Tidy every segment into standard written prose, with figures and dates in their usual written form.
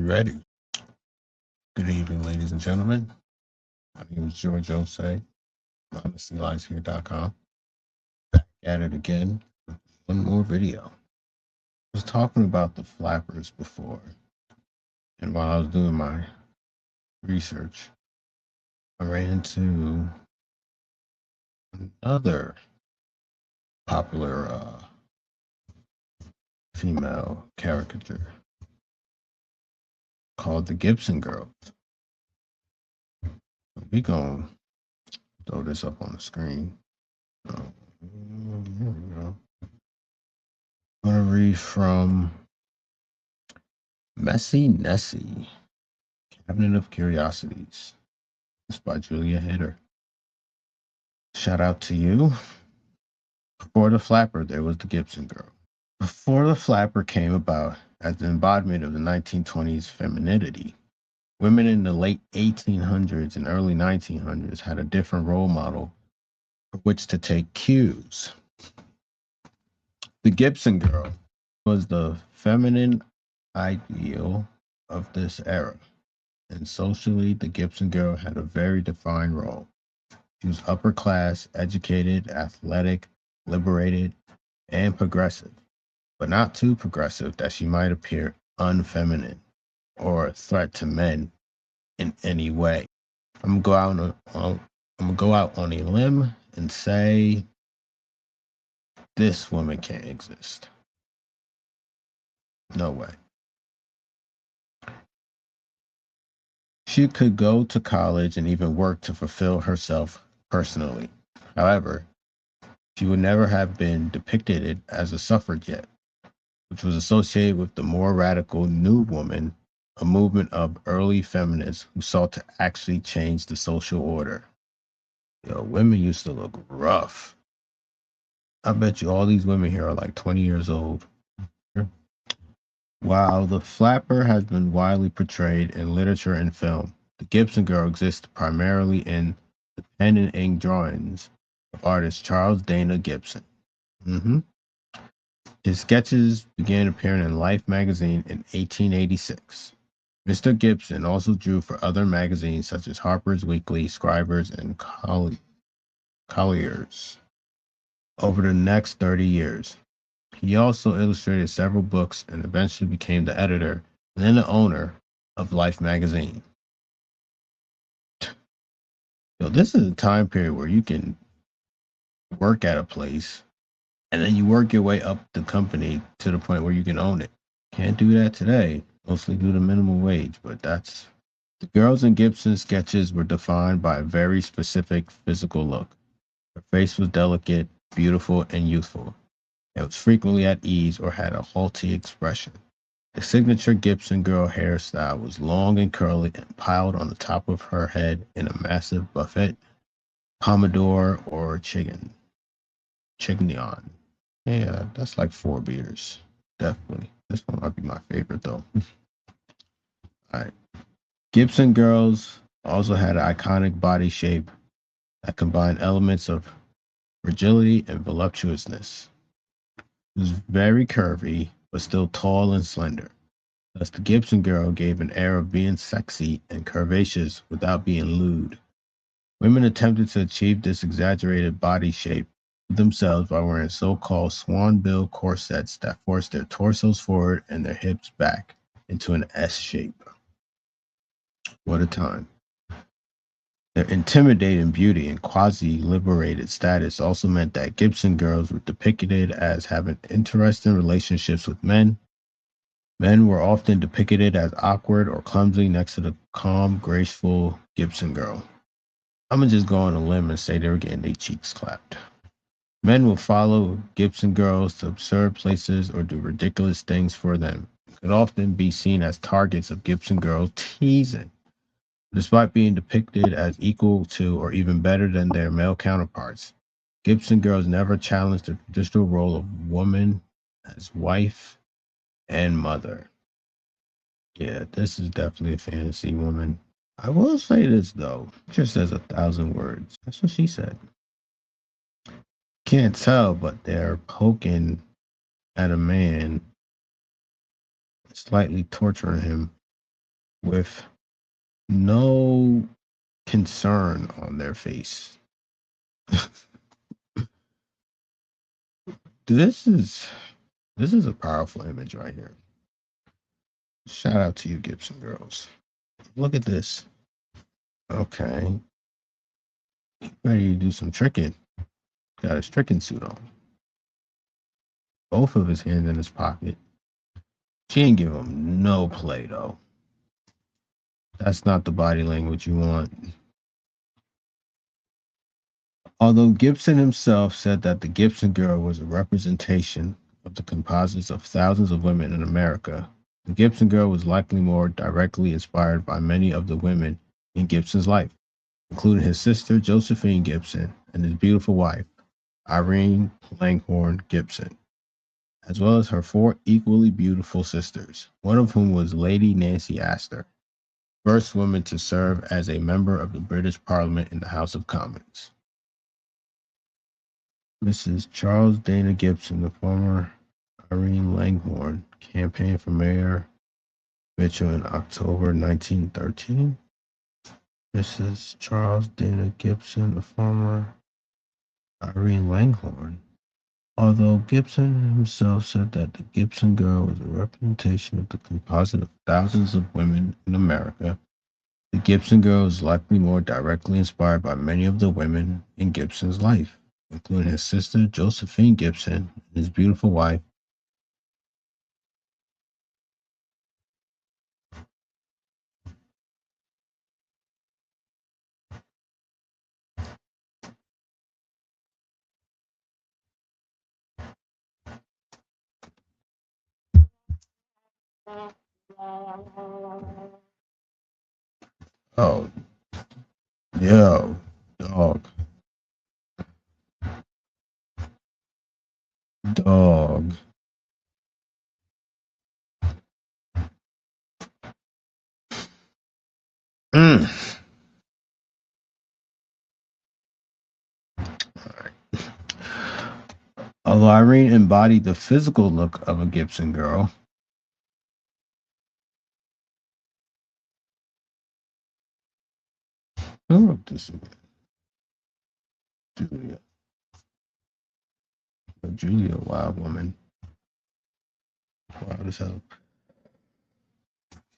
Ready. Good evening, ladies and gentlemen. My name is George Osei, HonestyLiesHere.com. Back at it again with one more video. I was talking about the flappers before, and while I was doing my research, I ran into another popular female caricature called the Gibson Girls. We gonna throw this up on the screen. Here we go. I'm gonna read from Messy Nessie, Cabinet of Curiosities. It's by Julia Hitter. Shout out to you. Before the flapper, there was the Gibson Girl. Before the flapper came about as the embodiment of the 1920s femininity, women in the late 1800s and early 1900s had a different role model for which to take cues. The Gibson Girl was the feminine ideal of this era, and socially, the Gibson Girl had a very defined role. She was upper class, educated, athletic, liberated, and progressive, but not too progressive that she might appear unfeminine or a threat to men in any way. I'm gonna go out on a limb and say this woman can't exist. No way. She could go to college and even work to fulfill herself personally. However, she would never have been depicted as a suffragette, which was associated with the more radical New Woman, a movement of early feminists who sought to actually change the social order. Women used to look rough. I bet you all these women here are like 20 years old. While the flapper has been widely portrayed in literature and film, the Gibson Girl exists primarily in the pen and ink drawings of artist Charles Dana Gibson. His sketches began appearing in Life magazine in 1886. Mr. Gibson also drew for other magazines such as Harper's Weekly, Scribner's, and Collier's over the next 30 years. He also illustrated several books and eventually became the editor and then the owner of Life magazine. So this is a time period where you can work at a place and then you work your way up the company to the point where you can own it. Can't do that today, mostly due to minimum wage, but that's... The girls in Gibson's sketches were defined by a very specific physical look. Her face was delicate, beautiful, and youthful. It was frequently at ease or had a haughty expression. The signature Gibson girl hairstyle was long and curly and piled on the top of her head in a massive buffet, pompadour, or chignon. Yeah, that's like 4 beers. Definitely. This one might be my favorite, though. All right. Gibson girls also had an iconic body shape that combined elements of fragility and voluptuousness. It was very curvy, but still tall and slender. Thus, the Gibson girl gave an air of being sexy and curvaceous without being lewd. Women attempted to achieve this exaggerated body shape themselves by wearing so-called swan-bill corsets that forced their torsos forward and their hips back into an S shape. What a time. Their intimidating beauty and quasi-liberated status also meant that Gibson girls were depicted as having interesting relationships with men. Men were often depicted as awkward or clumsy next to the calm, graceful Gibson girl. I'm going to just go on a limb and say they were getting their cheeks clapped. Men would follow Gibson girls to absurd places or do ridiculous things for them. Could often be seen as targets of Gibson girls' teasing. Despite being depicted as equal to or even better than their male counterparts, Gibson girls never challenged the traditional role of woman as wife and mother. Yeah, this is definitely a fantasy woman. I will say this, though. Just says 1,000 words. That's what she said. Can't tell, but they're poking at a man, slightly torturing him with no concern on their face. This is this is a powerful image right here. Shout out to you, Gibson girls. Look at this. Okay. Ready to do some tricking. Got his tricking suit on. Both of his hands in his pocket. She ain't give him no play though. That's not the body language you want. Although Gibson himself said that the Gibson girl was a representation of the composites of thousands of women in America, the Gibson girl was likely more directly inspired by many of the women in Gibson's life, including his sister Josephine Gibson and his beautiful wife, Irene Langhorne Gibson, as well as her four equally beautiful sisters, one of whom was Lady Nancy Astor, first woman to serve as a member of the British Parliament in the House of Commons. Mrs. Charles Dana Gibson, the former Irene Langhorne, campaigned for Mayor Mitchell in October 1913. Mrs. Charles Dana Gibson, the former Irene Langhorne. Although Gibson himself said that the Gibson girl was a representation of the composite of thousands of women in America, the Gibson girl is likely more directly inspired by many of the women in Gibson's life, including his sister Josephine Gibson and his beautiful wife. Oh, yo, dog, dog. Mm. Although Irene embodied the physical look of a Gibson girl, who wrote this again? Julia. Julia, wild woman. Wild as hell.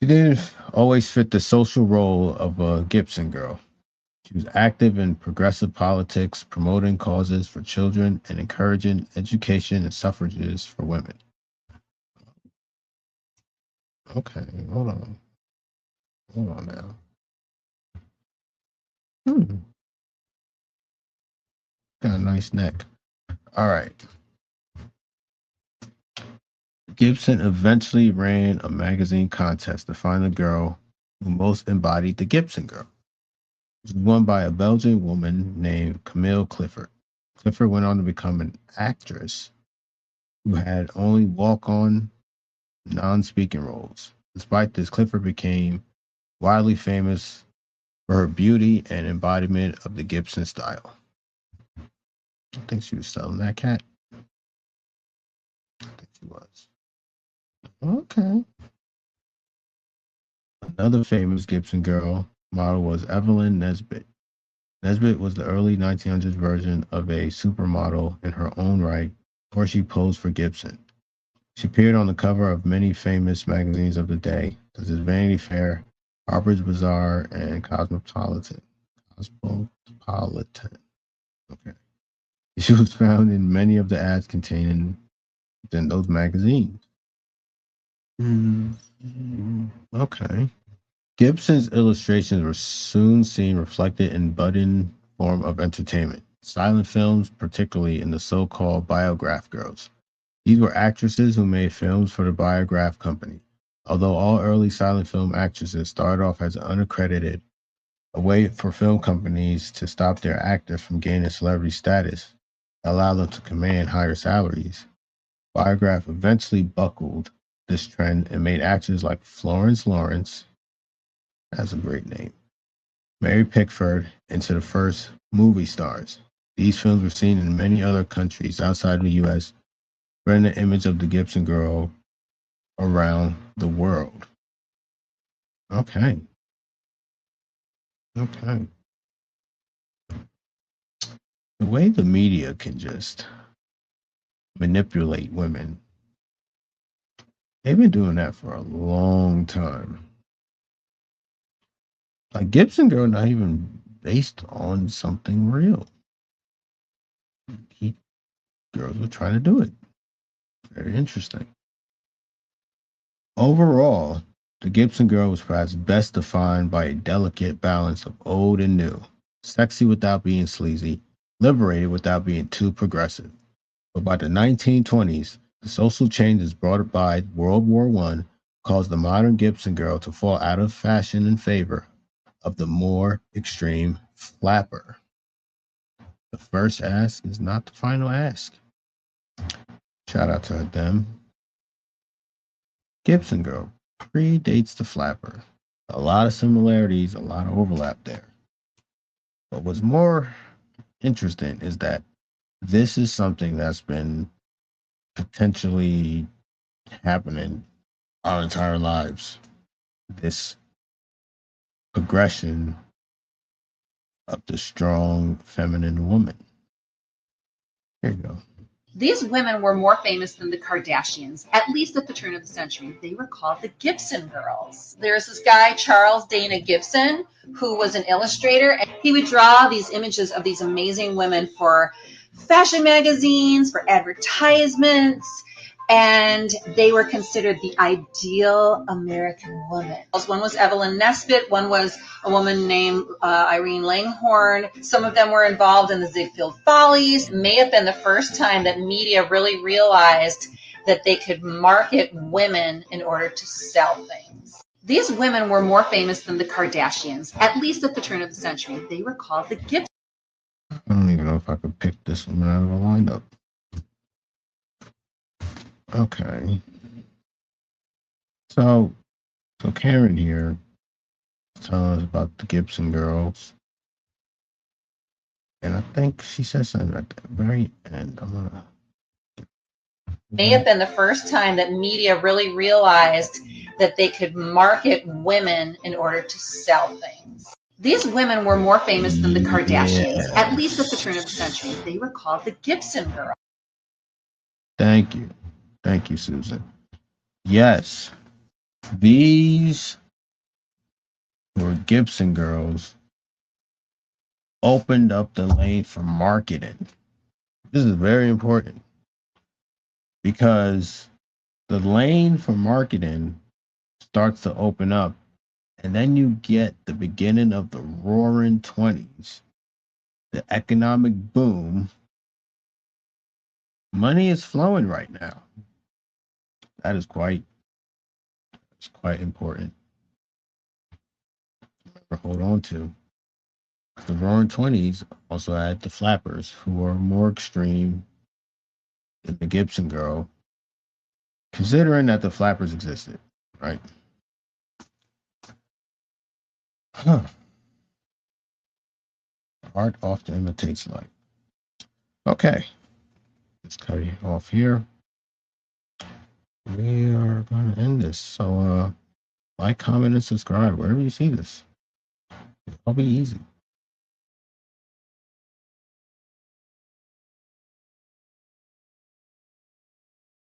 She didn't always fit the social role of a Gibson girl. She was active in progressive politics, promoting causes for children and encouraging education and suffrages for women. Okay, hold on. Hold on now. Got a nice neck. All right. Gibson eventually ran a magazine contest to find the girl who most embodied the Gibson girl. It was won by a Belgian woman named Camille Clifford. Clifford went on to become an actress who had only walk-on, non-speaking roles. Despite this, Clifford became widely famous for her beauty and embodiment of the Gibson style. I think she was selling that cat. I think she was. Okay. Another famous Gibson girl model was Evelyn Nesbit. Nesbit was the early 1900s version of a supermodel in her own right, where she posed for Gibson. She appeared on the cover of many famous magazines of the day, such as Vanity Fair, Harper's Bazaar, and Cosmopolitan. Cosmopolitan. Okay. She was found in many of the ads contained in those magazines. Okay. Gibson's illustrations were soon seen reflected in budding form of entertainment, silent films, particularly in the so-called Biograph girls. These were actresses who made films for the Biograph company. Although all early silent film actresses started off as unaccredited, a way for film companies to stop their actors from gaining celebrity status, allow them to command higher salaries. Biograph eventually buckled this trend and made actors like Florence Lawrence, that's a great name, Mary Pickford into the first movie stars. These films were seen in many other countries outside the US, spreading the image of the Gibson girl around the world. Okay. Okay. The way the media can just manipulate women, they've been doing that for a long time. Like Gibson Girl, not even based on something real. He, girls were trying to do it. Very interesting. Overall, the Gibson Girl was perhaps best defined by a delicate balance of old and new, sexy without being sleazy, liberated without being too progressive. But by the 1920s, the social changes brought by World War I caused the modern Gibson Girl to fall out of fashion in favor of the more extreme flapper. The first ask is not the final ask. Shout out to them. Gibson Girl predates the flapper. A lot of similarities, a lot of overlap there. But what's more interesting is that this is something that's been potentially happening our entire lives. This progression of the strong feminine woman. Here you go. These women were more famous than the Kardashians, at least at the turn of the century. They were called the Gibson girls. There's this guy, Charles Dana Gibson, who was an illustrator, and he would draw these images of these amazing women for fashion magazines, for advertisements, and they were considered the ideal American woman. One was Evelyn Nesbit, one was a woman named Irene Langhorne. Some of them were involved in the Ziegfeld Follies. It may have been the first time that media really realized that they could market women in order to sell things. These women were more famous than the Kardashians, at least at the turn of the century. They were called the Gibson. I don't even know if I could pick this one out of a lineup. Okay. So Karen here is telling us about the Gibson girls. And I think she said something at the very end. I'm gonna May have been the first time that media really realized that they could market women in order to sell things. These women were more famous than the Kardashians, at least at the turn of the century. They were called the Gibson girls. Thank you. Thank you, Susan. Yes, these were Gibson girls opened up the lane for marketing. This is very important because the lane for marketing starts to open up, and then you get the beginning of the roaring 20s, the economic boom. Money is flowing right now. That is quite important. Hold on to. The roaring 20s also had the flappers, who were more extreme than the Gibson girl, considering that the flappers existed, right? Huh. Art often imitates life. Okay, let's cut it off here. We are going to end this. So, like, comment, and subscribe wherever you see this. It'll be easy.